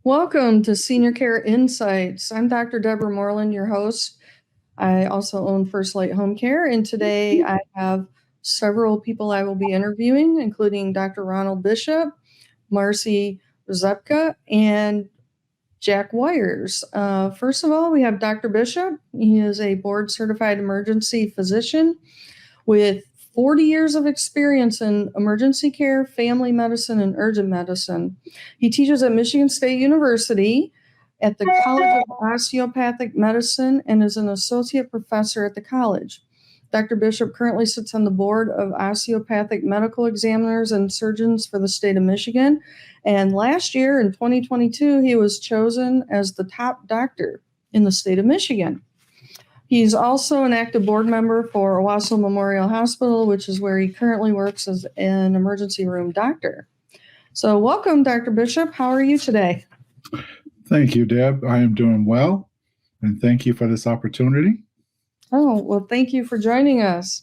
Welcome to Senior Care Insights. I'm Dr. Deborah Moerland, your host. I also own First Light Home Care, and today I have several people I will be interviewing, including Dr. Ronald Bishop, Marcy, Rzepka, and Jack Weyers. First of all, we have Dr. Bishop. He is a board-certified emergency physician with 40 years of experience in emergency care, family medicine, and urgent medicine. He teaches at Michigan State University at the College of Osteopathic Medicine and is an associate professor at the college. Dr. Bishop currently sits on the board of osteopathic medical examiners and surgeons for the state of Michigan. And last year, in 2022, he was chosen as the top doctor in the state of Michigan. He's also an active board member for Owasso Memorial Hospital, which is where he currently works as an emergency room doctor. So welcome, Dr. Bishop. How are you today? Thank you, Deb. I am doing well, and thank you for this opportunity. Oh, well, thank you for joining us.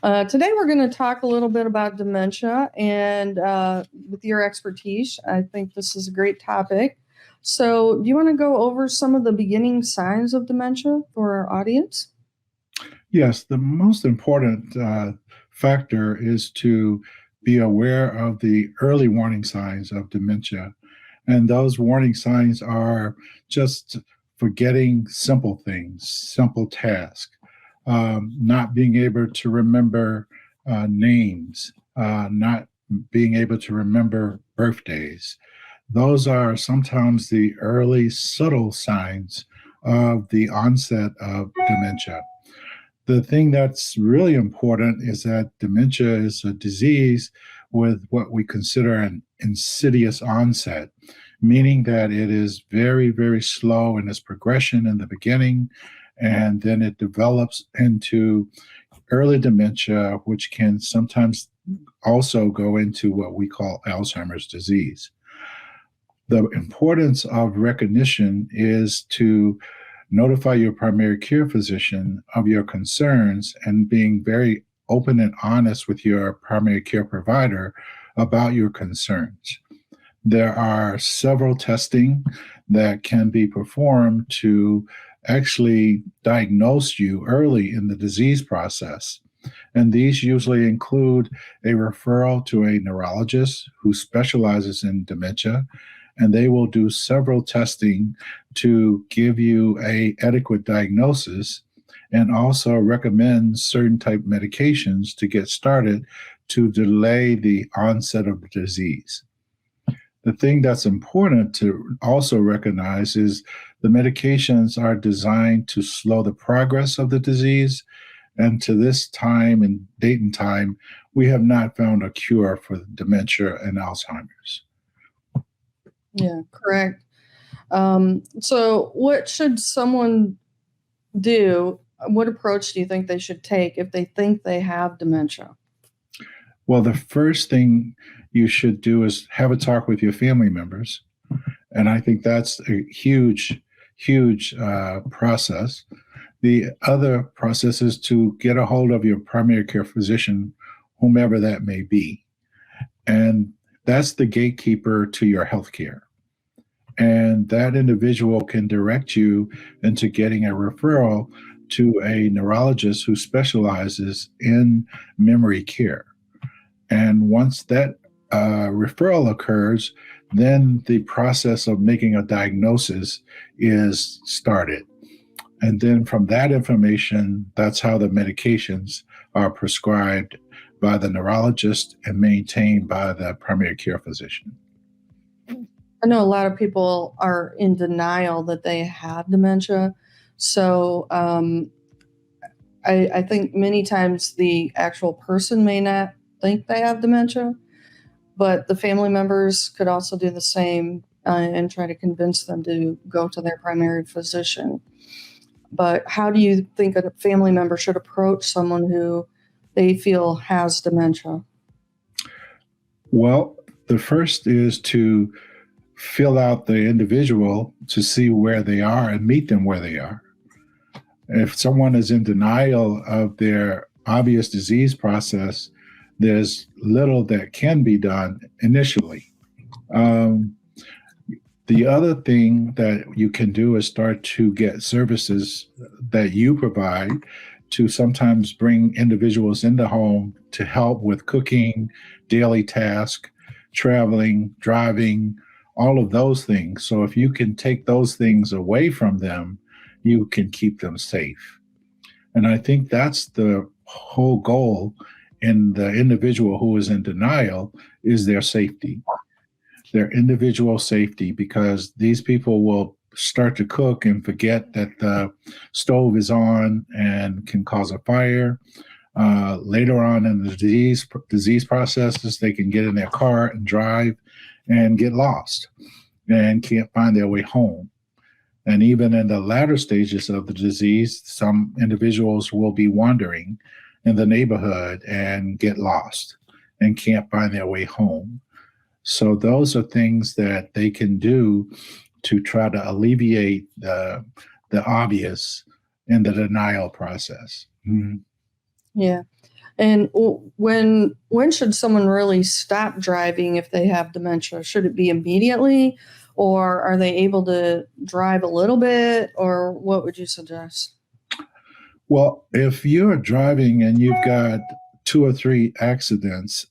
Today, we're going to talk a little bit about dementia, and with your expertise, I think this is a great topic. So do you want to go over some of the beginning signs of dementia for our audience? Yes, the most important factor is to be aware of the early warning signs of dementia. And those warning signs are just forgetting simple things, simple tasks, not being able to remember names, not being able to remember birthdays. Those are sometimes the early subtle signs of the onset of dementia. The thing that's really important is that dementia is a disease with what we consider an insidious onset, meaning that it is very, very slow in its progression in the beginning, and then it develops into early dementia, which can sometimes also go into what we call Alzheimer's disease. The importance of recognition is to notify your primary care physician of your concerns and being very open and honest with your primary care provider about your concerns. There are several testing that can be performed to actually diagnose you early in the disease process. And these usually include a referral to a neurologist who specializes in dementia, and they will do several testing to give you an adequate diagnosis and also recommend certain type medications to get started to delay the onset of the disease. The thing that's important to also recognize is the medications are designed to slow the progress of the disease. And to this time and date and time, we have not found a cure for dementia and Alzheimer's. Yeah, correct. So what should someone do? What approach do you think they should take if they think they have dementia? Well, the first thing you should do is have a talk with your family members. And I think that's a huge process. The other process is to get a hold of your primary care physician, whomever that may be. And that's the gatekeeper to your health care. And that individual can direct you into getting a referral to a neurologist who specializes in memory care. And once that referral occurs, then the process of making a diagnosis is started. And then from that information, that's how the medications are prescribed by the neurologist and maintained by the primary care physician. I know a lot of people are in denial that they have dementia. So I think many times the actual person may not think they have dementia, but the family members could also do the same and try to convince them to go to their primary physician. But how do you think a family member should approach someone who they feel has dementia? Well, the first is to fill out the individual to see where they are and meet them where they are. If someone is in denial of their obvious disease process, there's little that can be done initially. The other thing that you can do is start to get services that you provide to sometimes bring individuals in the home to help with cooking, daily tasks, traveling, driving, all of those things. So if you can take those things away from them, you can keep them safe. And I think that's the whole goal in the individual who is in denial is their safety, their individual safety, because these people will start to cook and forget that the stove is on and can cause a fire. Later on in the disease processes, they can get in their car and drive and get lost and can't find their way home. And even in the latter stages of the disease, some individuals will be wandering in the neighborhood and get lost and can't find their way home. So those are things that they can do to try to alleviate the obvious in the denial process. Mm-hmm. Yeah. And when should someone really stop driving if they have dementia? Should it be immediately, or are they able to drive a little bit, or what would you suggest? Well, if you're driving and you've got 2 or 3 accidents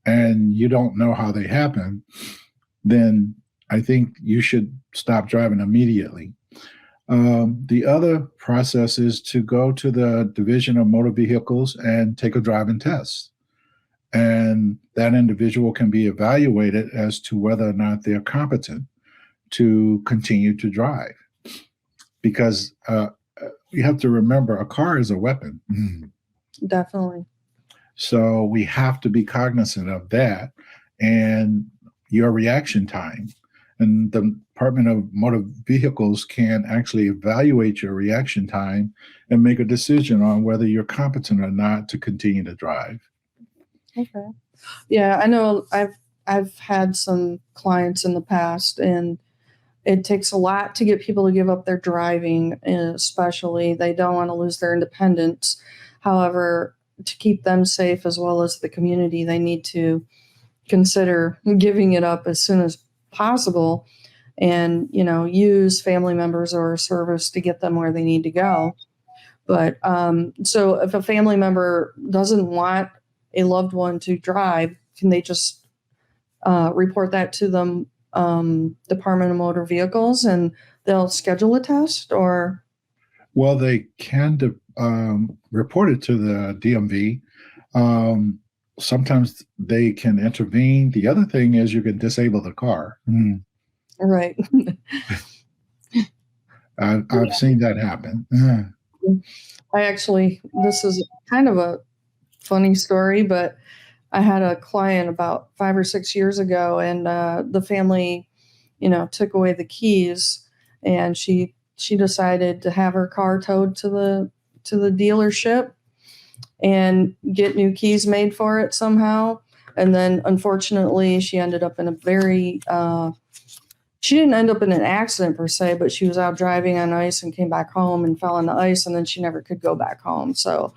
and you don't know how they happen, then I think you should stop driving immediately. The other process is to go to the Division of Motor Vehicles and take a driving test. And that individual can be evaluated as to whether or not they're competent to continue to drive. Because you have to remember, a car is a weapon. Definitely. So we have to be cognizant of that and your reaction time. And the Department of Motor Vehicles can actually evaluate your reaction time and make a decision on whether you're competent or not to continue to drive. Okay. Yeah, I know I've had some clients in the past, and it takes a lot to get people to give up their driving, especially they don't want to lose their independence. However, to keep them safe as well as the community, they need to consider giving it up as soon as possible and, use family members or a service to get them where they need to go. But so if a family member doesn't want a loved one to drive, can they just report that to the Department of Motor Vehicles and they'll schedule a test? Or well, they can report it to the DMV. Sometimes they can intervene. The other thing is you can disable the car. Right. I've seen that happen. This is kind of a funny story, but I had a client about 5 or 6 years ago, and the family, took away the keys, and she decided to have her car towed to the dealership and get new keys made for it somehow. And then unfortunately she ended up in she didn't end up in an accident per se, but she was out driving on ice and came back home and fell on the ice, and then she never could go back home. So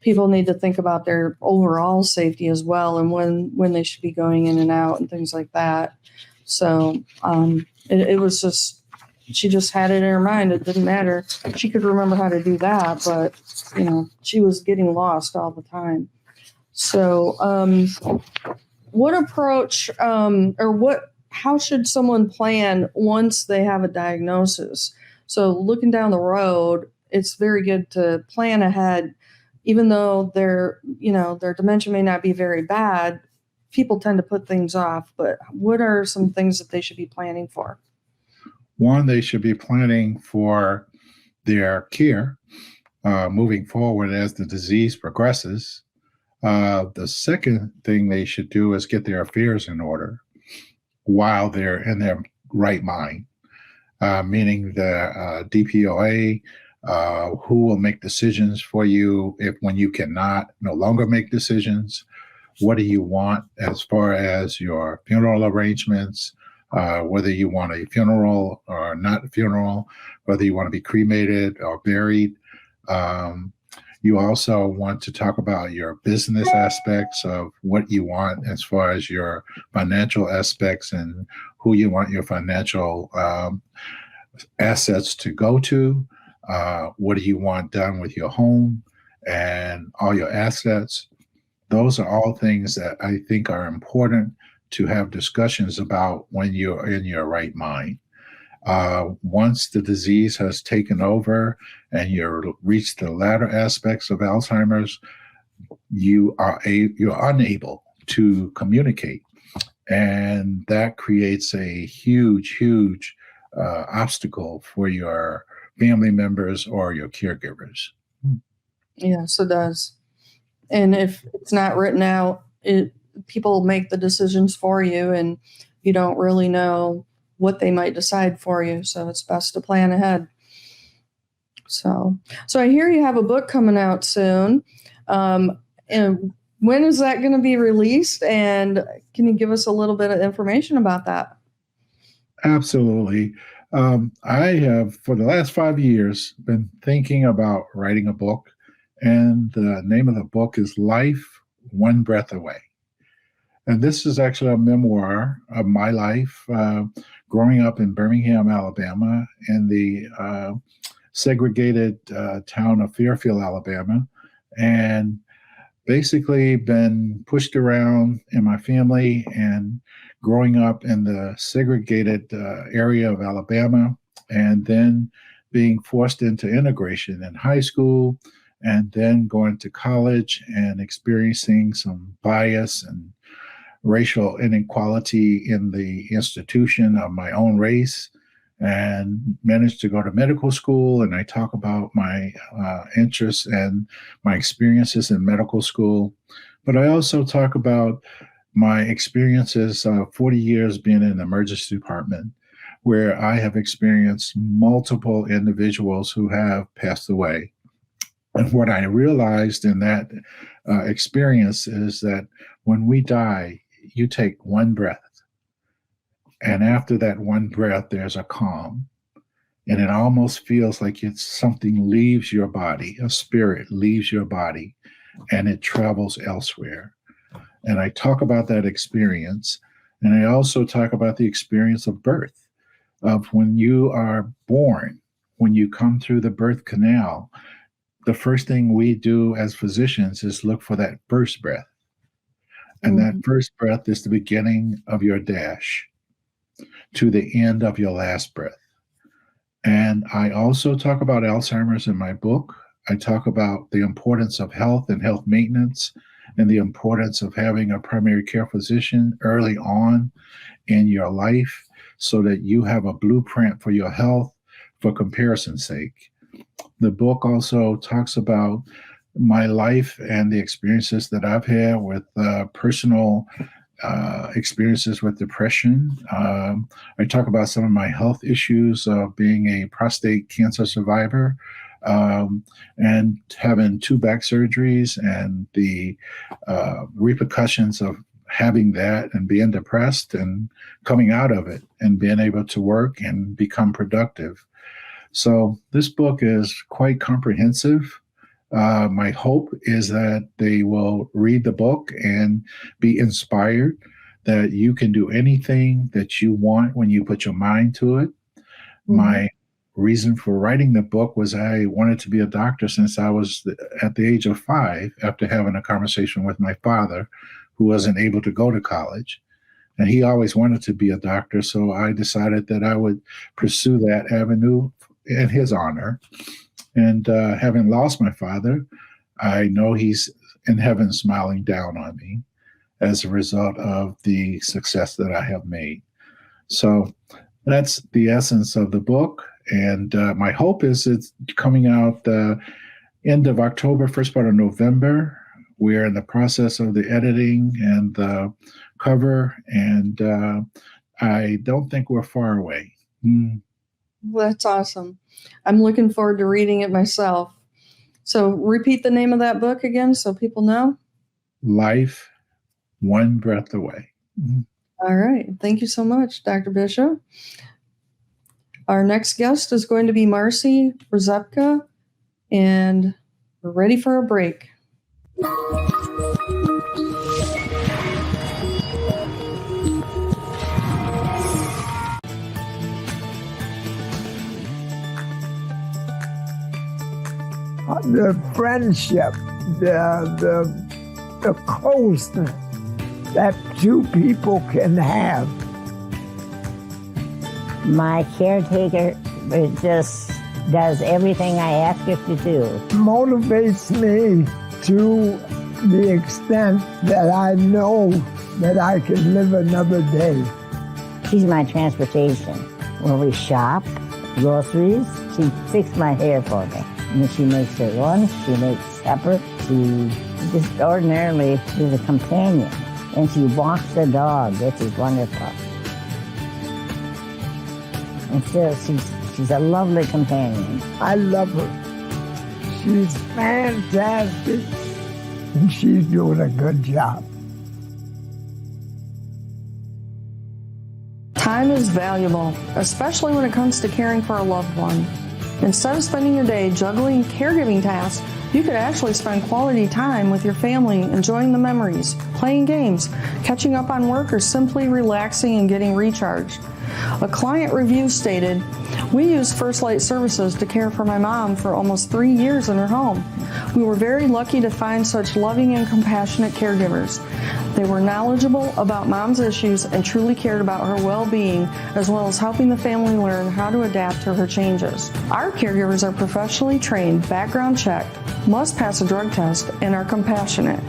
people need to think about their overall safety as well, and when they should be going in and out and things like that. So it was just, she just had it in her mind. It didn't matter. She could remember how to do that, but she was getting lost all the time. So what approach how should someone plan once they have a diagnosis? So looking down the road, it's very good to plan ahead. Even though their dementia may not be very bad, people tend to put things off. But what are some things that they should be planning for? One, they should be planning for their care moving forward as the disease progresses. The second thing they should do is get their affairs in order while they're in their right mind, meaning the DPOA, who will make decisions for you when you cannot no longer make decisions. What do you want as far as your funeral arrangements, whether you want a funeral or not a funeral, whether you want to be cremated or buried. You also want to talk about your business aspects of what you want as far as your financial aspects and who you want your financial assets to go to. What do you want done with your home and all your assets? Those are all things that I think are important to have discussions about when you're in your right mind. Once the disease has taken over and you're reached the latter aspects of Alzheimer's, you're unable to communicate, and that creates a huge obstacle for your family members or your caregivers. Yes, it does. And if it's not written out, people make the decisions for you, and you don't really know what they might decide for you. So it's best to plan ahead. So I hear you have a book coming out soon. And when is that going to be released? And can you give us a little bit of information about that? Absolutely. I have, for the last 5 years, been thinking about writing a book, and the name of the book is Life One Breath Away. And this is actually a memoir of my life growing up in Birmingham, Alabama, in the segregated town of Fairfield, Alabama, and basically been pushed around in my family and growing up in the segregated area of Alabama, and then being forced into integration in high school, and then going to college and experiencing some bias and racial inequality in the institution of my own race, and managed to go to medical school. And I talk about my interests and my experiences in medical school. But I also talk about my experiences 40 years being in the emergency department, where I have experienced multiple individuals who have passed away. And what I realized in that experience is that when we die, you take one breath. And after that one breath, there's a calm. And it almost feels like it's something leaves your body, a spirit leaves your body, and it travels elsewhere. And I talk about that experience. And I also talk about the experience of birth, of when you are born, when you come through the birth canal. The first thing we do as physicians is look for that first breath. And that first breath is the beginning of your dash to the end of your last breath. And I also talk about Alzheimer's in my book. I talk about the importance of health and health maintenance, and the importance of having a primary care physician early on in your life so that you have a blueprint for your health for comparison's sake. The book also talks about my life and the experiences that I've had with personal experiences with depression. I talk about some of my health issues of being a prostate cancer survivor and having 2 back surgeries, and the repercussions of having that and being depressed and coming out of it and being able to work and become productive. So this book is quite comprehensive. My hope is that they will read the book and be inspired that you can do anything that you want when you put your mind to it. My reason for writing the book was I wanted to be a doctor since I was at the age of 5, after having a conversation with my father, who wasn't able to go to college. And he always wanted to be a doctor, so I decided that I would pursue that avenue in his honor. And having lost my father, I know he's in heaven smiling down on me as a result of the success that I have made. So that's the essence of the book. And my hope is it's coming out end of October, first part of November. We're in the process of the editing and the cover, and I don't think we're far away. Well, that's awesome. I'm looking forward to reading it myself. So repeat the name of that book again so people know. Life One Breath Away. All right. Thank you so much, Dr. Bishop. Our next guest is going to be Marcy Rzepka. And We're ready for a break. The friendship, the closeness that two people can have. My caretaker just does everything I ask her to do. Motivates me to the extent that I know that I can live another day. She's my transportation. When we shop, groceries, she fixes my hair for me. And then she makes her lunch, she makes supper. She just ordinarily is a companion. And she walks the dog, which is wonderful. And still, she's a lovely companion. I love her. She's fantastic, and she's doing a good job. Time is valuable, especially when it comes to caring for a loved one. Instead of spending your day juggling caregiving tasks, you could actually spend quality time with your family, enjoying the memories, playing games, catching up on work, or simply relaxing and getting recharged. A client review stated, "We used First Light Services to care for my mom for almost 3 years in her home. We were very lucky to find such loving and compassionate caregivers. They were knowledgeable about mom's issues and truly cared about her well-being, as well as helping the family learn how to adapt to her changes. Our caregivers are professionally trained, background checked, must pass a drug test, and are compassionate.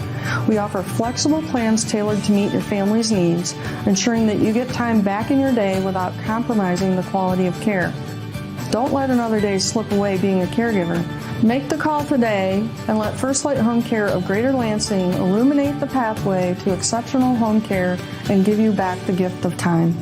We offer flexible plans tailored to meet your family's needs, ensuring that you get time back in your day without compromising the quality of care. Don't let another day slip away being a caregiver. Make the call today and let First Light Home Care of Greater Lansing illuminate the pathway to exceptional home care and give you back the gift of time."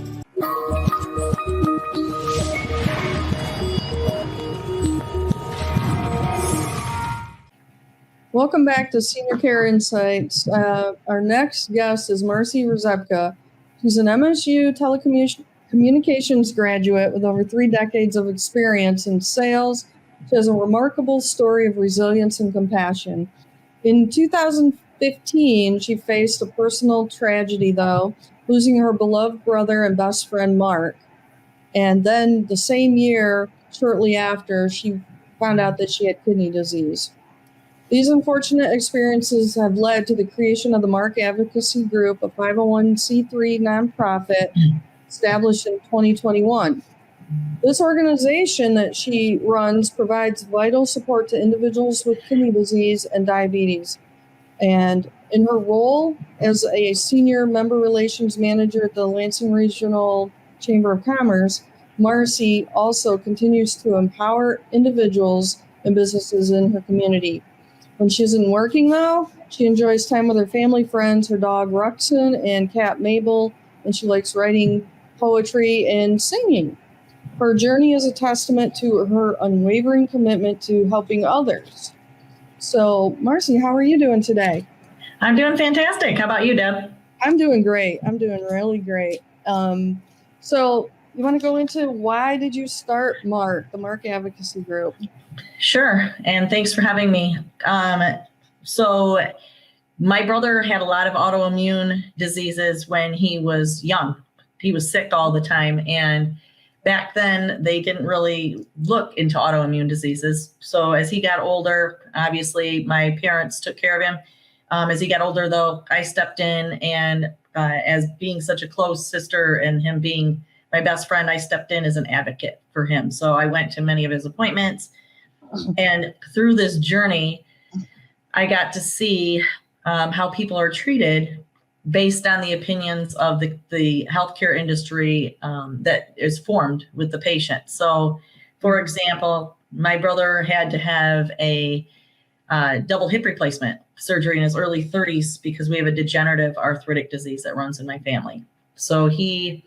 Welcome back to Senior Care Insights. Our next guest is Marcy Rzepka. She's an MSU Communications graduate with over 3 decades of experience in sales. She has a remarkable story of resilience and compassion. In 2015, she faced a personal tragedy, though, losing her beloved brother and best friend, Mark. And then the same year, shortly after, she found out that she had kidney disease. These unfortunate experiences have led to the creation of the Mark Advocacy Group, a 501c3 nonprofit established in 2021. This organization that she runs provides vital support to individuals with kidney disease and diabetes. And in her role as a senior member relations manager at the Lansing Regional Chamber of Commerce, Marcy also continues to empower individuals and businesses in her community. When she isn't working, though, she enjoys time with her family, friends, her dog Ruxin, and cat Mabel, and she likes writing poetry and singing. Her journey is a testament to her unwavering commitment to helping others. So, Marcy, how are you doing today? I'm doing fantastic. How about you, Deb? I'm doing great. I'm doing really great. So, you want to go into why did you start the Mark Advocacy Group? Sure, and thanks for having me. So, my brother had a lot of autoimmune diseases when he was young. He was sick all the time, and back then, they didn't really look into autoimmune diseases. So as he got older, obviously my parents took care of him. As he got older, though, I stepped in, and as being such a close sister and him being my best friend, I stepped in as an advocate for him. So I went to many of his appointments. And through this journey, I got to see how people are treated based on the opinions of the healthcare industry that is formed with the patient. So, for example, my brother had to have a double hip replacement surgery in his early 30s because we have a degenerative arthritic disease that runs in my family. So he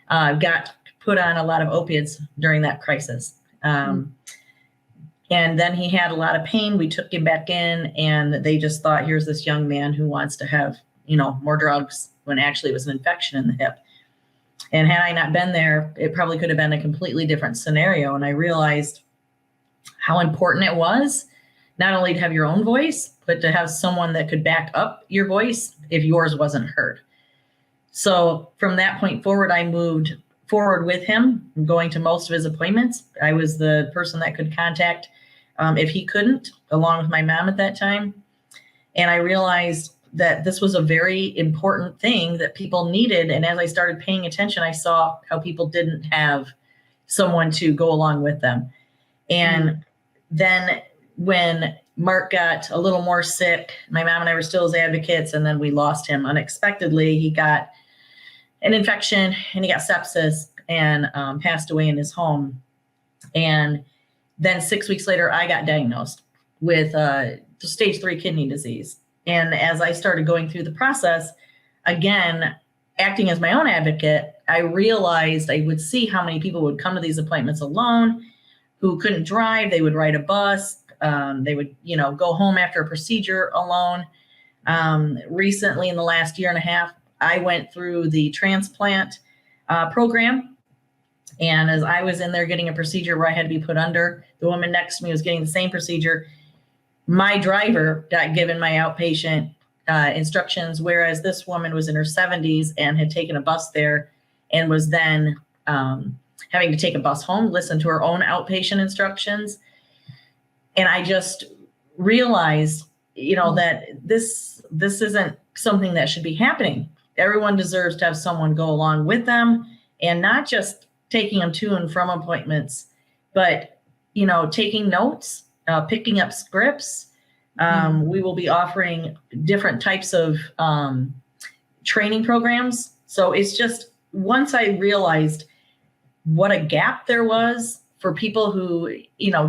got put on a lot of opiates during that crisis. And then he had a lot of pain. We took him back in, and they just thought, here's this young man who wants to have more drugs, when actually it was an infection in the hip. And had I not been there, it probably could have been a completely different scenario. And I realized how important it was not only to have your own voice, but to have someone that could back up your voice if yours wasn't heard. So from that point forward, I moved forward with him, going to most of his appointments. I was the person that could contact if he couldn't, along with my mom at that time. And I realized that this was a very important thing that people needed. And as I started paying attention, I saw how people didn't have someone to go along with them. And then when Mark got a little more sick, my mom and I were still his advocates, and then we lost him unexpectedly. He got an infection and he got sepsis and passed away in his home. And then 6 weeks later, I got diagnosed with stage 3 kidney disease. And as I started going through the process, again, acting as my own advocate, I realized I would see how many people would come to these appointments alone, who couldn't drive. They would ride a bus. They would, go home after a procedure alone. Recently, in the last year and a half, I went through the transplant program. And as I was in there getting a procedure where I had to be put under, the woman next to me was getting the same procedure. My driver got given my outpatient instructions, whereas this woman was in her 70s and had taken a bus there and was then having to take a bus home, listen to her own outpatient instructions. And I just realized, that this isn't something that should be happening. Everyone deserves to have someone go along with them, and not just taking them to and from appointments, but, taking notes, picking up scripts. We will be offering different types of training programs. So it's just, once I realized what a gap there was for people who,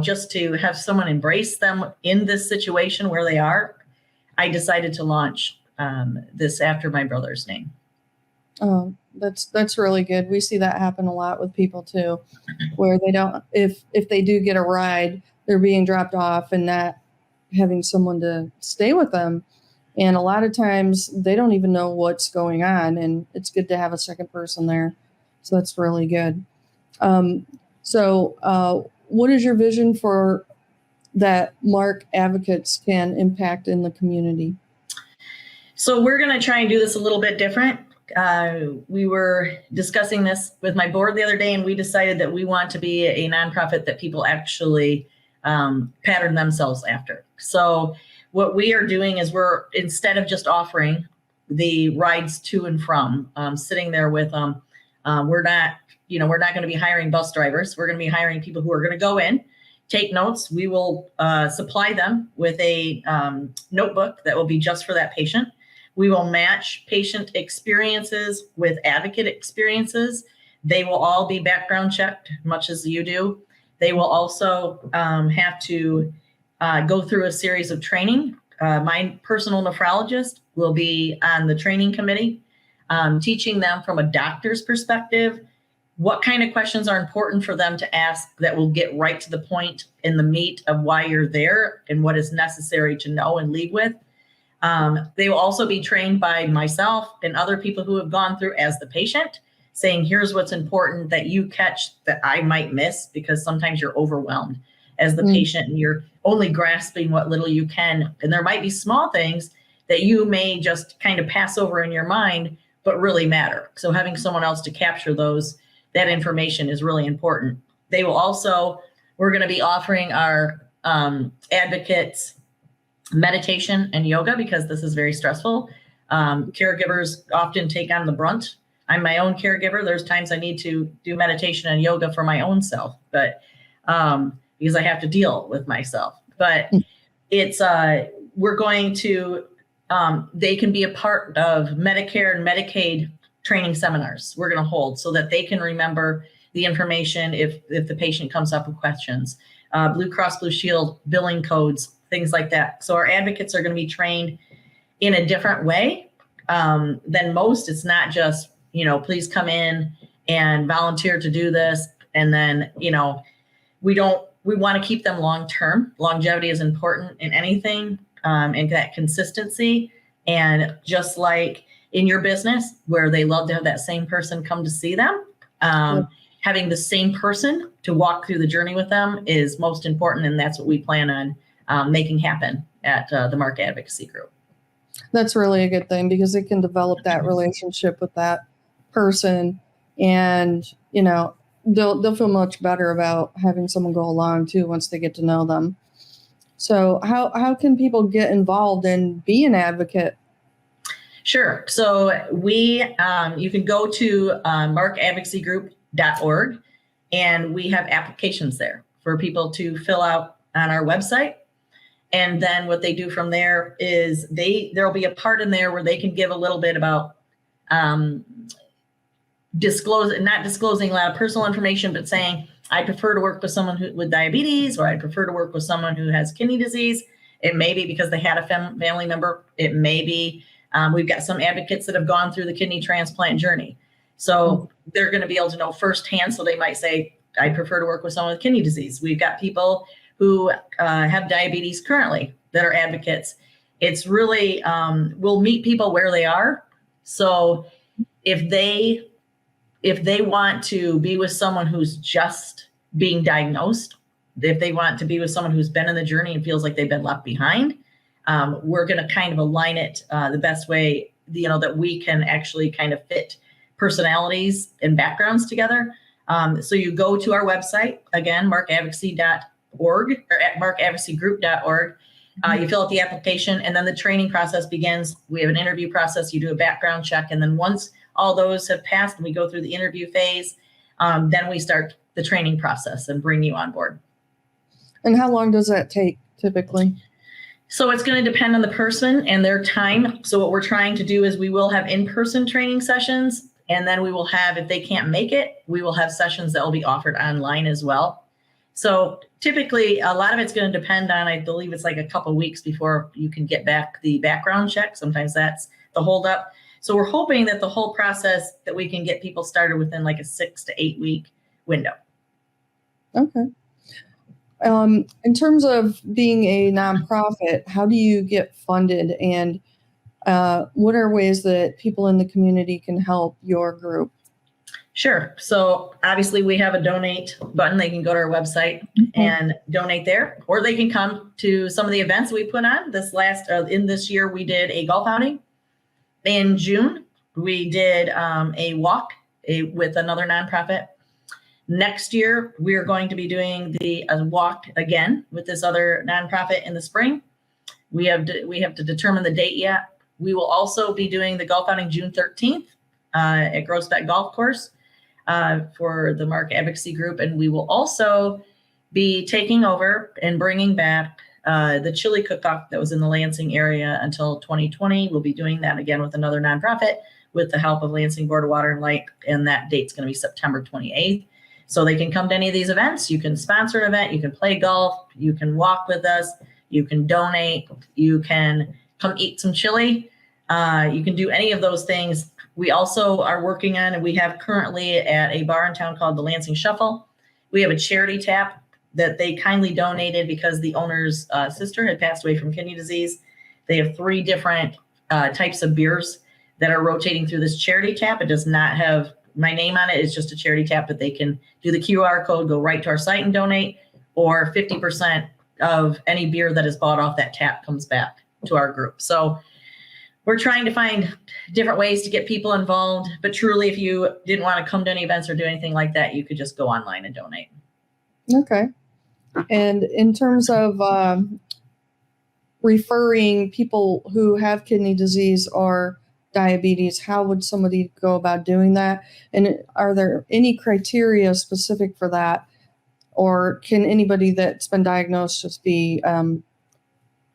just to have someone embrace them in this situation where they are, I decided to launch this after my brother's name. Oh, that's really good. We see that happen a lot with people too, where they don't, if they do get a ride, they're being dropped off and not having someone to stay with them. And a lot of times they don't even know what's going on, and it's good to have a second person there. So that's really good. So what is your vision for that Mark advocates can impact in the community? So we're going to try and do this a little bit different. We were discussing this with my board the other day, and we decided that we want to be a nonprofit that people actually pattern themselves after. So what we are doing is instead of just offering the rides to and from, sitting there with them, we're not going to be hiring bus drivers. We're going to be hiring people who are going to go in, take notes. We will supply them with a notebook that will be just for that patient. We will match patient experiences with advocate experiences. They will all be background checked, much as you do. They will also have to go through a series of training. My personal nephrologist will be on the training committee, teaching them from a doctor's perspective what kind of questions are important for them to ask that will get right to the point in the meat of why you're there and what is necessary to know and leave with. They will also be trained by myself and other people who have gone through as the patient, saying, here's what's important that you catch that I might miss, because sometimes you're overwhelmed as the patient and you're only grasping what little you can. And there might be small things that you may just kind of pass over in your mind, but really matter. So having someone else to capture that information is really important. They will also, we're going to be offering our advocates meditation and yoga, because this is very stressful. Caregivers often take on the brunt. I'm my own caregiver. There's times I need to do meditation and yoga for my own self, but because I have to deal with myself. But it's we're going to they can be a part of Medicare and Medicaid training seminars we're going to hold, so that they can remember the information if the patient comes up with questions. Blue Cross Blue Shield billing codes, things like that. So our advocates are going to be trained in a different way than most. It's not just, please come in and volunteer to do this. And then, we want to keep them long-term. Longevity is important in anything, and that consistency. And just like in your business, where they love to have that same person come to see them, having the same person to walk through the journey with them is most important. And that's what we plan on making happen at the Mark Advocacy Group. That's really a good thing because it can develop that relationship with that person, and they'll feel much better about having someone go along too once they get to know them. So how can people get involved and be an advocate? Sure. So you can go to markadvocacygroup.org, and we have applications there for people to fill out on our website. And then what they do from there is there'll be a part in there where they can give a little bit about not disclosing a lot of personal information, but saying, I prefer to work with someone with diabetes, or I prefer to work with someone who has kidney disease. It may be because they had a family member. It may be, we've got some advocates that have gone through the kidney transplant journey. So they're going to be able to know firsthand. So they might say, I prefer to work with someone with kidney disease. We've got people who have diabetes currently that are advocates. It's really, we'll meet people where they are. So if they want to be with someone who's just being diagnosed, if they want to be with someone who's been in the journey and feels like they've been left behind, we're going to kind of align it the best way, that we can actually kind of fit personalities and backgrounds together. So you go to our website, again, markadvocacy.org or at markadvocacygroup.org. You fill out the application, and then the training process begins. We have an interview process. You do a background check. And then once all those have passed and we go through the interview phase, then we start the training process and bring you on board. And how long does that take typically? So it's going to depend on the person and their time. So what we're trying to do is we will have in-person training sessions, and then we will have, if they can't make it, we will have sessions that will be offered online as well. So typically a lot of it's going to depend on, I believe it's like a couple weeks before you can get back the background check. Sometimes that's the holdup. So we're hoping that the whole process that we can get people started within like a 6 to 8 week window. Okay. In terms of being a nonprofit, how do you get funded, and what are ways that people in the community can help your group? Sure. So obviously we have a donate button. They can go to our website and donate there, or they can come to some of the events we put on. In this year, we did a golf outing. In June, we did a walk with another nonprofit. Next year, we are going to be doing a walk again with this other nonprofit in the spring. We have to determine the date yet. We will also be doing the golf outing June 13th at Rzepka Golf Course for the Mark Advocacy Group. And we will also be taking over and bringing back the chili cook-off that was in the Lansing area until 2020. We'll be doing that again with another nonprofit with the help of Lansing Board of Water and Light. And that date's going to be September 28th. So they can come to any of these events. You can sponsor an event. You can play golf. You can walk with us. You can donate. You can come eat some chili. You can do any of those things. We also are working on, and we have currently at a bar in town called the Lansing Shuffle, we have a charity tap that they kindly donated because the owner's sister had passed away from kidney disease. They have 3 different types of beers that are rotating through this charity tap. It does not have my name on it. It's just a charity tap that they can do the QR code, go right to our site and donate, or 50% of any beer that is bought off that tap comes back to our group. So we're trying to find different ways to get people involved, but truly, if you didn't want to come to any events or do anything like that, you could just go online and donate. Okay. And in terms of referring people who have kidney disease or diabetes, how would somebody go about doing that? And are there any criteria specific for that? Or can anybody that's been diagnosed just be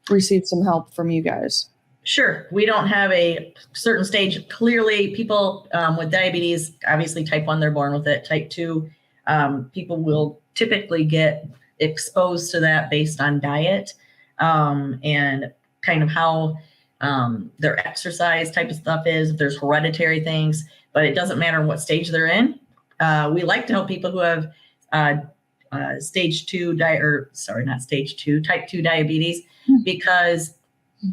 receive some help from you guys? Sure. We don't have a certain stage. Clearly, people with diabetes, obviously type 1, they're born with it. Type 2, people will typically get exposed to that based on diet and kind of how their exercise type of stuff is. If there's hereditary things, but it doesn't matter what stage they're in. We like to help people who have type 2 diabetes, because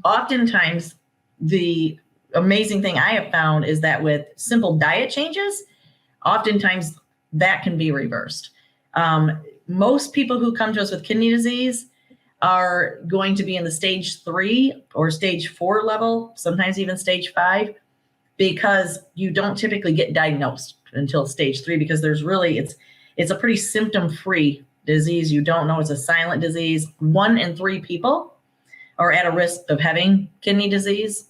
oftentimes the amazing thing I have found is that with simple diet changes, oftentimes that can be reversed. Most people who come to us with kidney disease are going to be in the stage 3 or stage 4 level, sometimes even stage 5, because you don't typically get diagnosed until stage 3, because it's a pretty symptom-free disease. You don't know it's a silent disease. 1 in 3 people are at a risk of having kidney disease.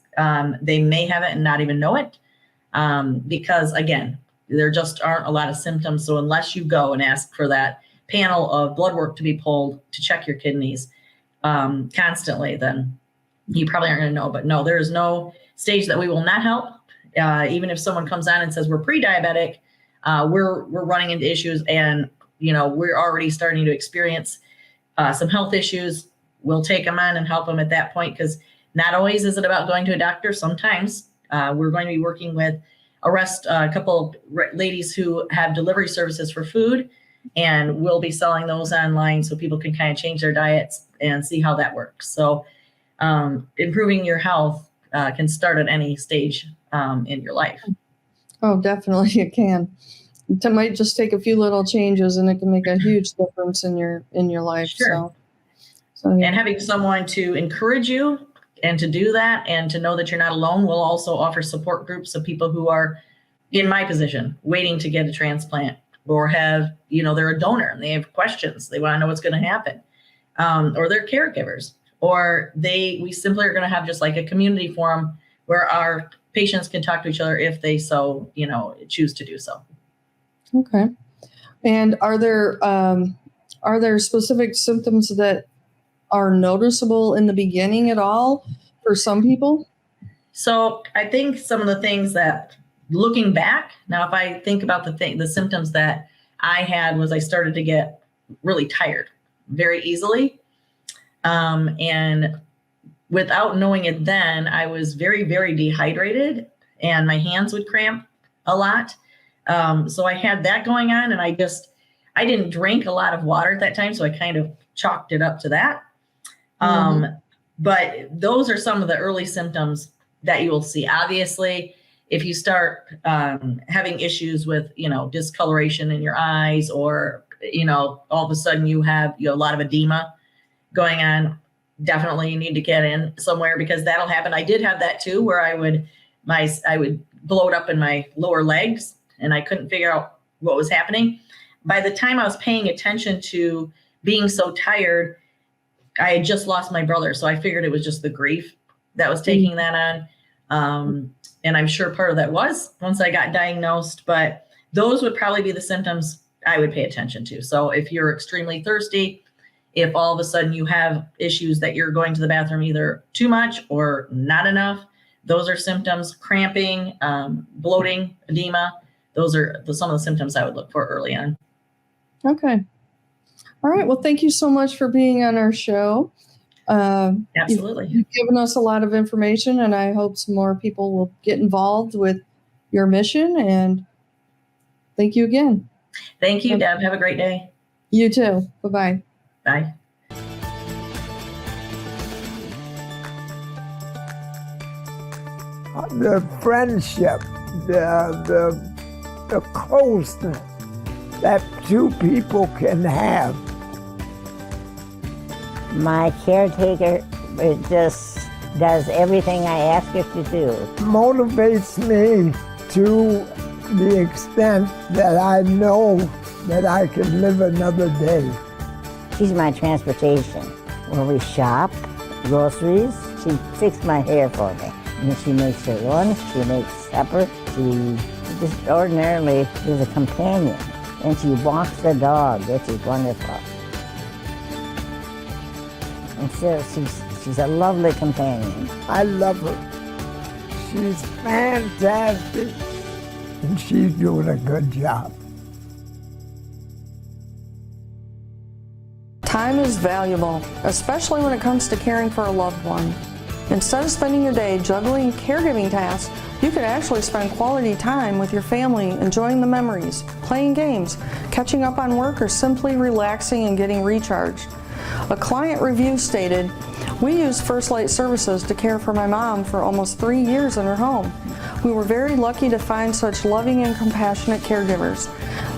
They may have it and not even know it, because again, there just aren't a lot of symptoms. So unless you go and ask for that panel of blood work to be pulled to check your kidneys constantly, then you probably aren't going to know. But no, there is no stage that we will not help. Even if someone comes on and says we're pre-diabetic, we're running into issues, and we're already starting to experience some health issues. We'll take them on and help them at that point, because not always is it about going to a doctor. Sometimes we're going to be working with a couple ladies who have delivery services for food, and we'll be selling those online so people can kind of change their diets and see how that works. So improving your health can start at any stage in your life. Oh, definitely it can. It might just take a few little changes, and it can make a huge difference in your life. Sure. So yeah. And having someone to encourage you and to do that, and to know that you're not alone. We'll also offer support groups of people who are in my position, waiting to get a transplant, or have, they're a donor and they have questions. They want to know what's going to happen. Or they're caregivers, or we simply are going to have just like a community forum where our patients can talk to each other if they so, choose to do so. Okay. And are there specific symptoms that are noticeable in the beginning at all for some people? So I think some of the things that, looking back now, if I think about the symptoms that I had, was I started to get really tired very easily. And without knowing it then, I was very, very dehydrated, and my hands would cramp a lot. So I had that going on, and I didn't drink a lot of water at that time. So I kind of chalked it up to that. But those are some of the early symptoms that you will see. Obviously, if you start having issues with, discoloration in your eyes, or, all of a sudden you have a lot of edema going on, definitely you need to get in somewhere, because that'll happen. I did have that too, where I would bloat up in my lower legs, and I couldn't figure out what was happening. By the time I was paying attention to being so tired, I had just lost my brother. So I figured it was just the grief that was taking that on. And I'm sure part of that was once I got diagnosed, but those would probably be the symptoms I would pay attention to. So if you're extremely thirsty, if all of a sudden you have issues that you're going to the bathroom either too much or not enough, those are symptoms. Cramping, bloating, edema, those are some of the symptoms I would look for early on. Okay. All right. Well, thank you so much for being on our show. Absolutely. You've given us a lot of information, and I hope some more people will get involved with your mission. And thank you again. Thank you, Deb. Have a great day. You too. Bye-bye. Bye. The friendship, the closeness that two people can have. My caretaker just does everything I ask her to do. Motivates me to the extent that I know that I can live another day. She's my transportation. When we shop, groceries, she fixes my hair for me. And she makes her lunch, she makes supper, she just ordinarily is a companion. And she walks the dog, which is wonderful. And so she's a lovely companion. I love her. She's fantastic, and she's doing a good job. Time is valuable, especially when it comes to caring for a loved one. Instead of spending your day juggling caregiving tasks, you could actually spend quality time with your family, enjoying the memories, playing games, catching up on work, or simply relaxing and getting recharged. A client review stated, "We used First Light Services to care for my mom for almost 3 years in her home. We were very lucky to find such loving and compassionate caregivers.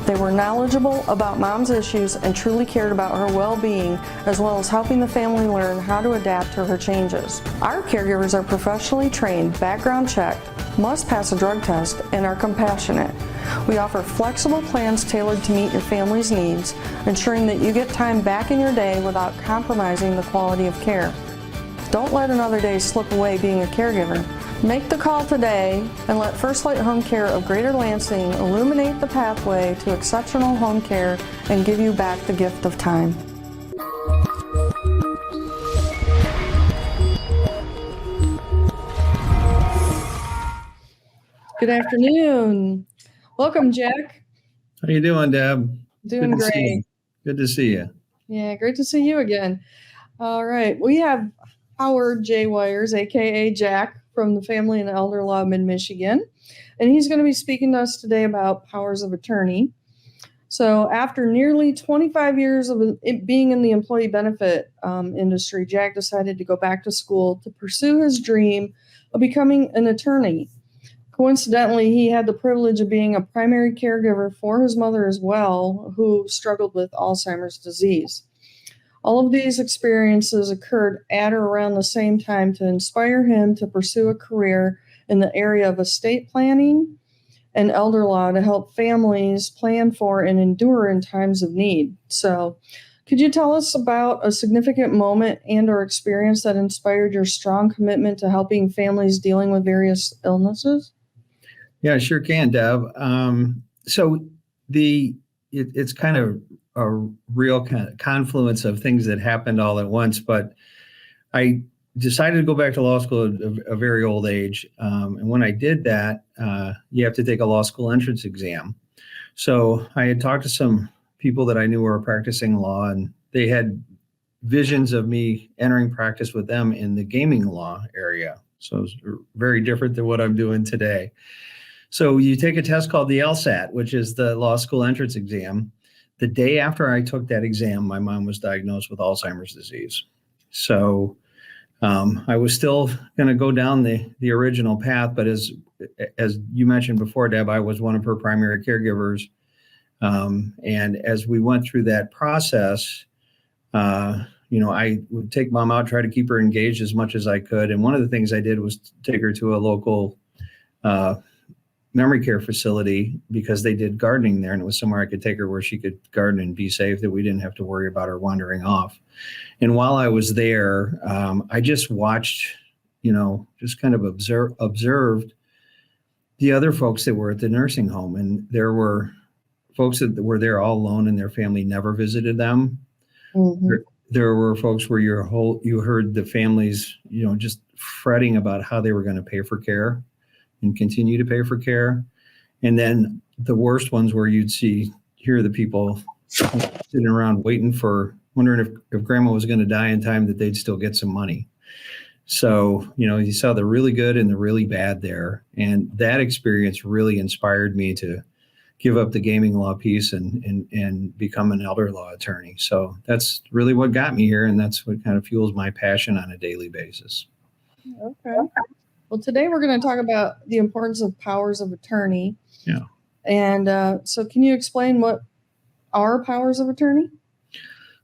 They were knowledgeable about mom's issues and truly cared about her well-being, as well as helping the family learn how to adapt to her changes. Our caregivers are professionally trained, background checked, must pass a drug test, and are compassionate. We offer flexible plans tailored to meet your family's needs, ensuring that you get time back in your day without compromising the quality of care. Don't let another day slip away being a caregiver. Make the call today and let First Light Home Care of Greater Lansing illuminate the pathway to exceptional home care and give you back the gift of time. Good afternoon. Welcome, Jack. How you doing, Deb? Doing Good to see great. you. Good to see you. Yeah, great to see you again. All right, we have Howard J. Weyers, aka Jack, from the Family and Elder Law of Mid-Michigan, and he's going to be speaking to us today about powers of attorney. So after nearly 25 years of it being in the employee benefit industry, Jack decided to go back to school to pursue his dream of becoming an attorney. Coincidentally, he had the privilege of being a primary caregiver for his mother as well, who struggled with Alzheimer's disease. All of these experiences occurred at or around the same time to inspire him to pursue a career in the area of estate planning and elder law to help families plan for and endure in times of need. So, could you tell us about a significant moment and or experience that inspired your strong commitment to helping families dealing with various illnesses? Yeah, I sure can, Deb. It's kind of a real kind of confluence of things that happened all at once, but I decided to go back to law school at a very old age. And when I did that, you have to take a law school entrance exam. So I had talked to some people that I knew were practicing law, and they had visions of me entering practice with them in the gaming law area. So it's very different than what I'm doing today. So you take a test called the LSAT, which is the law school entrance exam. The day after I took that exam, my mom was diagnosed with Alzheimer's disease. So I was still going to go down the original path, but as you mentioned before, Deb, I was one of her primary caregivers. And as we went through that process, I would take mom out, try to keep her engaged as much as I could. And one of the things I did was take her to a local memory care facility because they did gardening there, and it was somewhere I could take her where she could garden and be safe, that we didn't have to worry about her wandering off. And while I was there, I just watched, just kind of observed the other folks that were at the nursing home. And there were folks that were there all alone and their family never visited them. Mm-hmm. There were folks where you heard the families, just fretting about how they were going to pay for care and continue to pay for care. And then the worst ones where you'd hear the people sitting around wondering if grandma was going to die in time, that they'd still get some money. So, you saw the really good and the really bad there. And that experience really inspired me to give up the gaming law piece and become an elder law attorney. So that's really what got me here. And that's what kind of fuels my passion on a daily basis. Okay. Well, today we're going to talk about the importance of powers of attorney. Yeah. And so can you explain what are powers of attorney?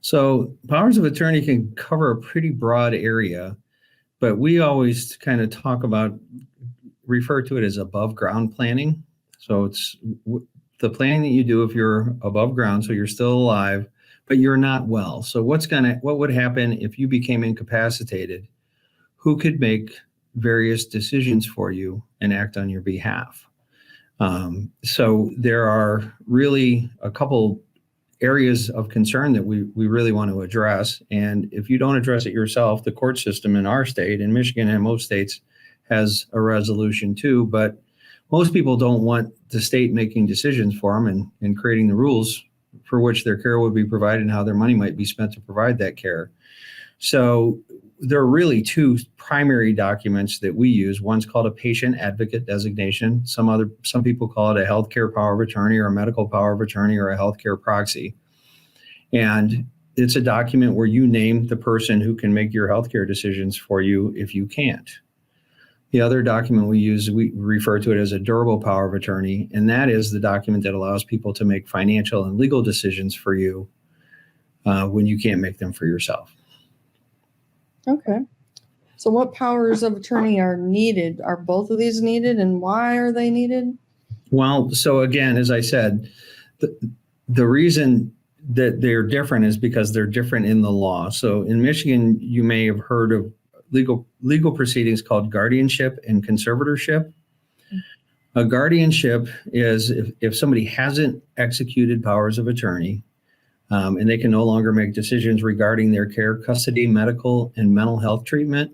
So powers of attorney can cover a pretty broad area, but we always kind of refer to it as above ground planning. So it's the planning that you do if you're above ground, so you're still alive, but you're not well. So what would happen if you became incapacitated? Who could make various decisions for you and act on your behalf? So there are really a couple areas of concern that we really want to address. And if you don't address it yourself, the court system in our state, in Michigan and most states, has a resolution too. But most people don't want the state making decisions for them and creating the rules for which their care would be provided and how their money might be spent to provide that care. So there are really two primary documents that we use. One's called a patient advocate designation. Some people call it a healthcare power of attorney or a medical power of attorney or a healthcare proxy. And it's a document where you name the person who can make your healthcare decisions for you if you can't. The other document we use, we refer to it as a durable power of attorney, and that is the document that allows people to make financial and legal decisions for you when you can't make them for yourself. Okay. So what powers of attorney are needed? Are both of these needed, and why are they needed? Well, so again, as I said, the reason that they're different is because they're different in the law. So in Michigan, you may have heard of legal proceedings called guardianship and conservatorship. A guardianship is if somebody hasn't executed powers of attorney, and they can no longer make decisions regarding their care, custody, medical, and mental health treatment,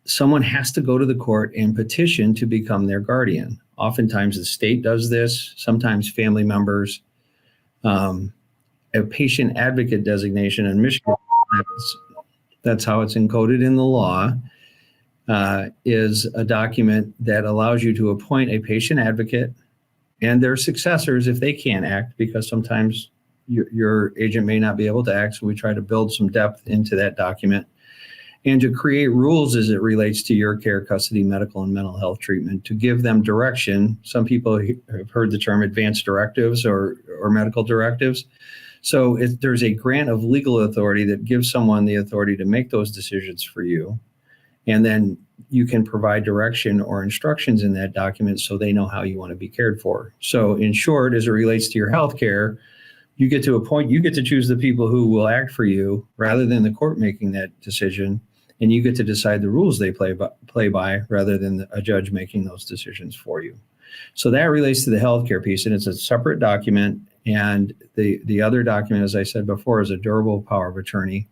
someone has to go to the court and petition to become their guardian. Oftentimes the state does this, sometimes family members. A patient advocate designation in Michigan, that's how it's encoded in the law, is a document that allows you to appoint a patient advocate and their successors if they can't act, because sometimes your agent may not be able to act. So we try to build some depth into that document, and to create rules as it relates to your care, custody, medical, and mental health treatment, to give them direction. Some people have heard the term advanced directives or medical directives. So there's a grant of legal authority that gives someone the authority to make those decisions for you. And then you can provide direction or instructions in that document so they know how you want to be cared for. So in short, as it relates to your health care, you get to choose the people who will act for you rather than the court making that decision. And you get to decide the rules they play by rather than a judge making those decisions for you. So that relates to the healthcare piece, and it's a separate document. And the other document, as I said before, is a durable power of attorney.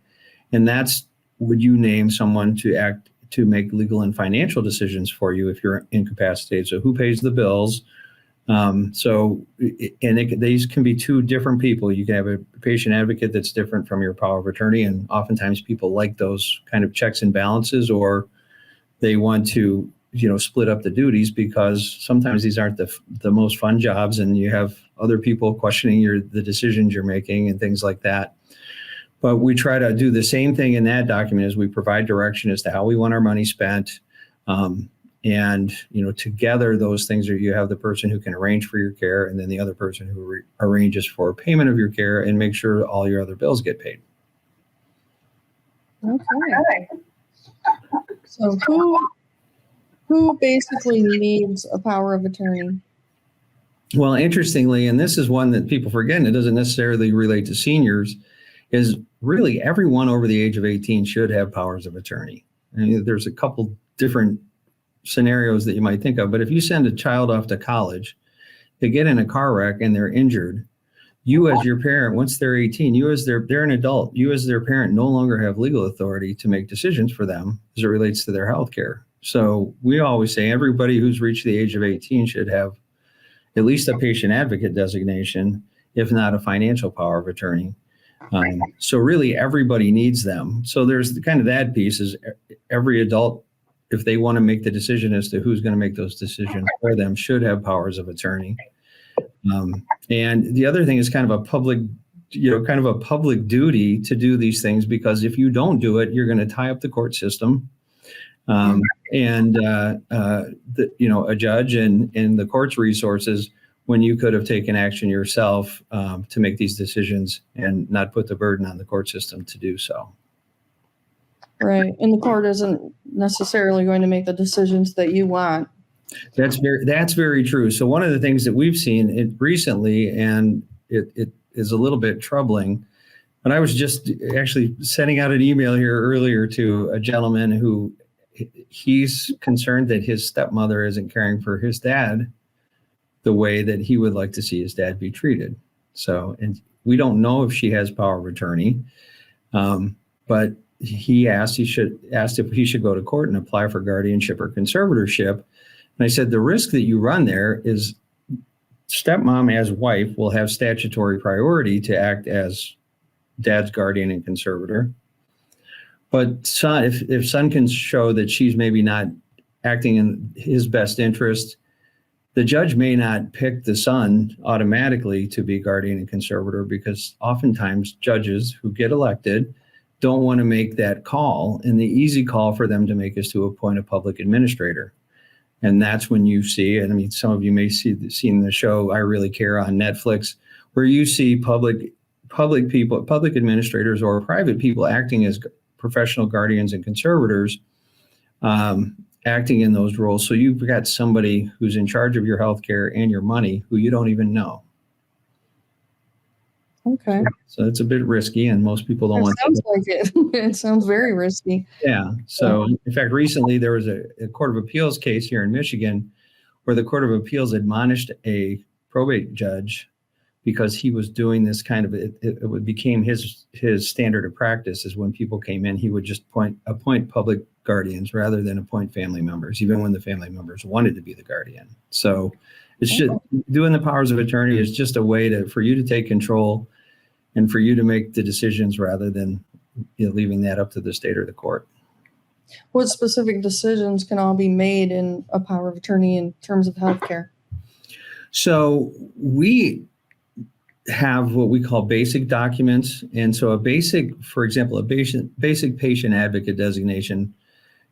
And that's, would you name someone to act to make legal and financial decisions for you if you're incapacitated? So who pays the bills? These can be two different people. You can have a patient advocate that's different from your power of attorney. And oftentimes people like those kind of checks and balances, or they want to, split up the duties, because sometimes these aren't the most fun jobs, and you have other people questioning the decisions you're making and things like that. But we try to do the same thing in that document as we provide direction as to how we want our money spent. And, together those things are, you have the person who can arrange for your care, and then the other person who arranges for payment of your care and make sure all your other bills get paid. Okay. So who basically needs a power of attorney? Well, interestingly, and this is one that people forget, and it doesn't necessarily relate to seniors, is really everyone over the age of 18 should have powers of attorney. And there's a couple different scenarios that you might think of, but if you send a child off to college, they get in a car wreck and they're injured, you as your parent, once they're 18, they're an adult, you as their parent no longer have legal authority to make decisions for them as it relates to their health care. So we always say everybody who's reached the age of 18 should have at least a patient advocate designation, if not a financial power of attorney. So really everybody needs them. So there's kind of that piece, is every adult, if they want to make the decision as to who's going to make those decisions for them, should have powers of attorney. And the other thing is kind of a public duty to do these things, because if you don't do it, you're going to tie up the court system. A judge and the court's resources, when you could have taken action yourself to make these decisions and not put the burden on the court system to do so. Right. And the court isn't necessarily going to make the decisions that you want. That's very true. So one of the things that we've seen recently, and it is a little bit troubling, but I was just actually sending out an email here earlier to a gentleman who he's concerned that his stepmother isn't caring for his dad the way that he would like to see his dad be treated. So, and we don't know if she has power of attorney, but he asked if he should go to court and apply for guardianship or conservatorship. And I said, the risk that you run there is stepmom as wife will have statutory priority to act as dad's guardian and conservator. But son, if son can show that she's maybe not acting in his best interest, the judge may not pick the son automatically to be guardian and conservator, because oftentimes judges who get elected don't want to make that call. And the easy call for them to make is to appoint a public administrator. And that's when you see, and I mean, some of you may seen the show I Really Care on Netflix, where you see public people, public administrators or private people acting as professional guardians and conservators, acting in those roles. So you've got somebody who's in charge of your healthcare and your money who you don't even know. Okay. So it's a bit risky, and most people don't want to. Sounds like it. It sounds very risky. Yeah. So in fact, recently there was a Court of Appeals case here in Michigan where the Court of Appeals admonished a probate judge because he was doing this kind of, it became his standard of practice is when people came in, he would just appoint public guardians rather than appoint family members, even when the family members wanted to be the guardian. So it's just doing the powers of attorney is just a way for you to take control and for you to make the decisions rather than leaving that up to the state or the court. What specific decisions can all be made in a power of attorney in terms of healthcare? So we have what we call basic documents. And so for example, a basic patient advocate designation.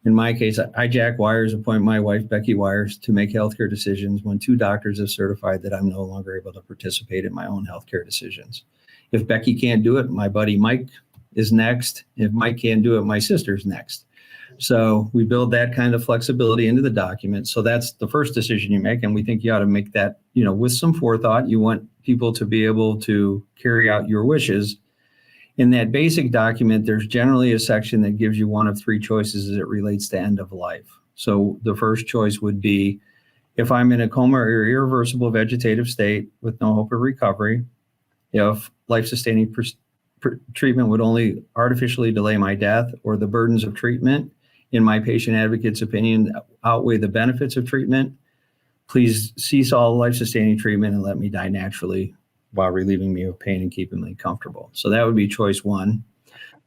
In my case, I, Jack Weyers, appoint my wife, Becky Weyers, to make healthcare decisions when 2 doctors have certified that I'm no longer able to participate in my own healthcare decisions. If Becky can't do it, my buddy Mike is next. If Mike can't do it, my sister's next. So we build that kind of flexibility into the document. So that's the first decision you make. And we think you ought to make that, with some forethought. You want people to be able to carry out your wishes. In that basic document, there's generally a section that gives you one of 3 choices as it relates to end of life. So the first choice would be, if I'm in a coma or irreversible vegetative state with no hope of recovery, if life-sustaining treatment would only artificially delay my death, or the burdens of treatment, in my patient advocate's opinion, outweigh the benefits of treatment, please cease all life-sustaining treatment and let me die naturally while relieving me of pain and keeping me comfortable. So that would be choice 1.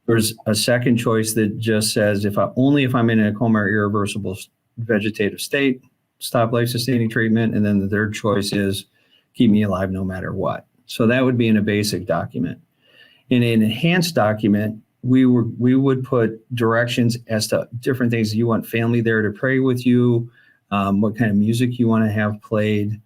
There's a second choice that just says, if I'm in a coma or irreversible vegetative state, stop life-sustaining treatment. And then the third choice is keep me alive no matter what. So that would be in a basic document. In an enhanced document, we would put directions as to different things. You want family there to pray with you, what kind of music you want to have played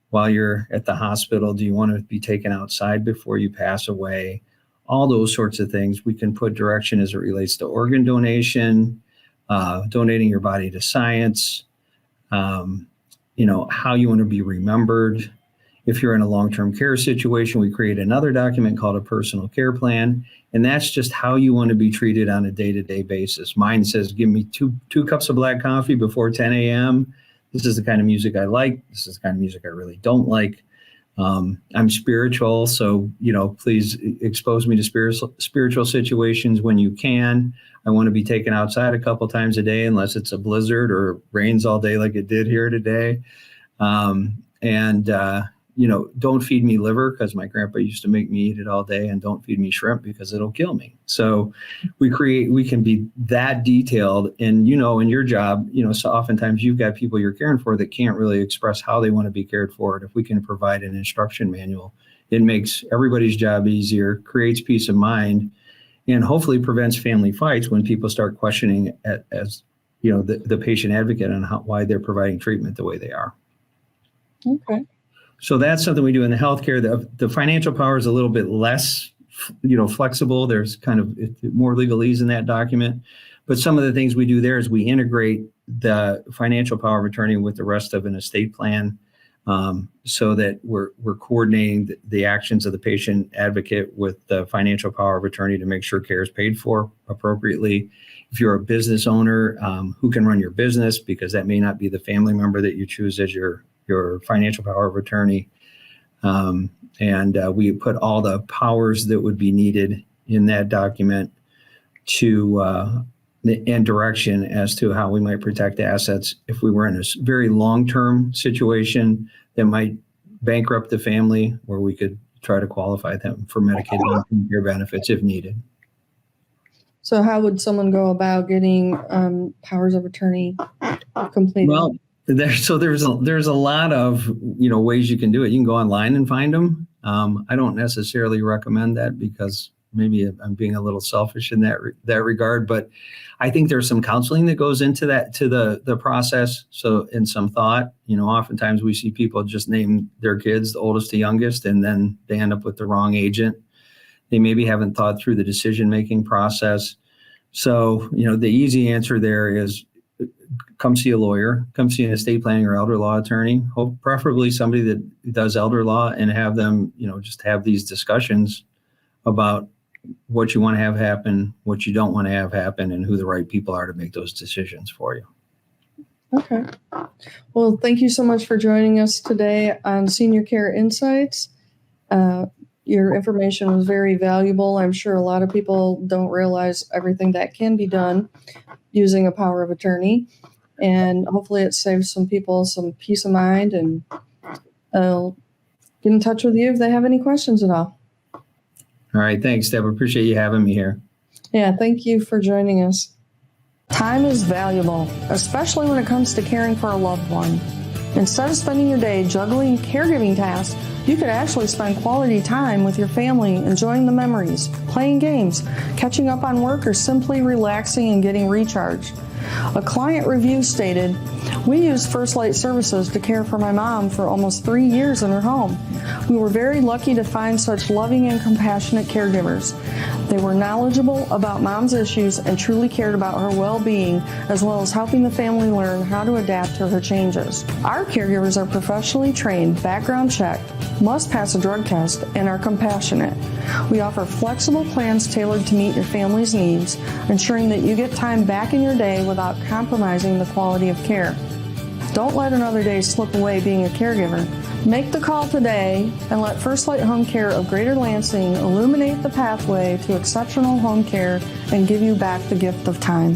while you're at the hospital. Do you want to be taken outside before you pass away? All those sorts of things. We can put direction as it relates to organ donation, donating your body to science, how you want to be remembered. If you're in a long-term care situation, we create another document called a personal care plan. And that's just how you want to be treated on a day-to-day basis. Mine says, give me two cups of black coffee before 10 a.m. This is the kind of music I like. This is the kind of music I really don't like. I'm spiritual, so, please expose me to spiritual situations when you can. I want to be taken outside a couple times a day, unless it's a blizzard or rains all day like it did here today. Don't feed me liver, because my grandpa used to make me eat it all day, and don't feed me shrimp because it'll kill me. So we can be that detailed. And, in your job, so oftentimes you've got people you're caring for that can't really express how they want to be cared for. And if we can provide an instruction manual, it makes everybody's job easier, creates peace of mind, and hopefully prevents family fights when people start questioning the patient advocate on why they're providing treatment the way they are. Okay. So that's something we do in the healthcare. The financial power is a little bit less, flexible. There's kind of more legalese in that document. But some of the things we do there is we integrate the financial power of attorney with the rest of an estate plan, so that we're coordinating the actions of the patient advocate with the financial power of attorney to make sure care is paid for appropriately. If you're a business owner, who can run your business, because that may not be the family member that you choose as your financial power of attorney. We put all the powers that would be needed in that document and direction as to how we might protect assets if we were in a very long-term situation that might bankrupt the family, where we could try to qualify them for Medicaid long-term care benefits if needed. So how would someone go about getting powers of attorney completed? Well, there's a lot of ways you can do it. You can go online and find them. I don't necessarily recommend that, because maybe I'm being a little selfish in that regard, but I think there's some counseling that goes into that, to the process. So in some thought, oftentimes we see people just name their kids the oldest to youngest, and then they end up with the wrong agent. They maybe haven't thought through the decision-making process. So, the easy answer there is come see a lawyer, come see an estate planning or elder law attorney, preferably somebody that does elder law, and have them, just have these discussions about what you want to have happen, what you don't want to have happen, and who the right people are to make those decisions for you. Okay. Well, thank you so much for joining us today on Senior Care Insights. Your information was very valuable. I'm sure a lot of people don't realize everything that can be done using a power of attorney. And hopefully it saves some people some peace of mind, and I'll get in touch with you if they have any questions at all. All right. Thanks, Deb. Appreciate you having me here. Yeah, thank you for joining us. Time is valuable, especially when it comes to caring for a loved one. Instead of spending your day juggling caregiving tasks, you could actually spend quality time with your family, enjoying the memories, playing games, catching up on work, or simply relaxing and getting recharged. A client review stated, "We used First Light Services to care for my mom for almost 3 years in her home. We were very lucky to find such loving and compassionate caregivers. They were knowledgeable about mom's issues and truly cared about her well-being, as well as helping the family learn how to adapt to her changes. Our caregivers are professionally trained, background checked, must pass a drug test, and are compassionate. We offer flexible plans tailored to meet your family's needs, ensuring that you get time back in your day without compromising the quality of care. Don't let another day slip away being a caregiver. Make the call today and let First Light Home Care of Greater Lansing illuminate the pathway to exceptional home care and give you back the gift of time."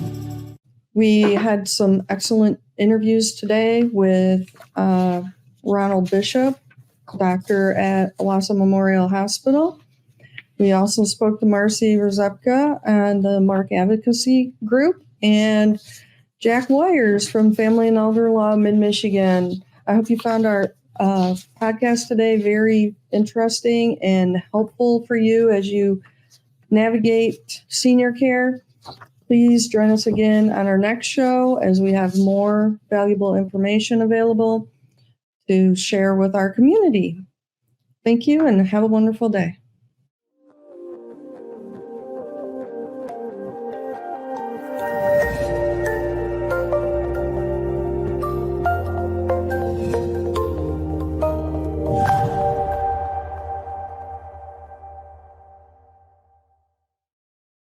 We had some excellent interviews today with Ronald Bishop, doctor at Owasso Memorial Hospital. We also spoke to Marcy Rzepka and the Mark Advocacy Group, and Jack Weyers from Family and Elder Law Mid-Michigan. I hope you found our podcast today very interesting and helpful for you as you navigate senior care. Please join us again on our next show as we have more valuable information available to share with our community. Thank you and have a wonderful day.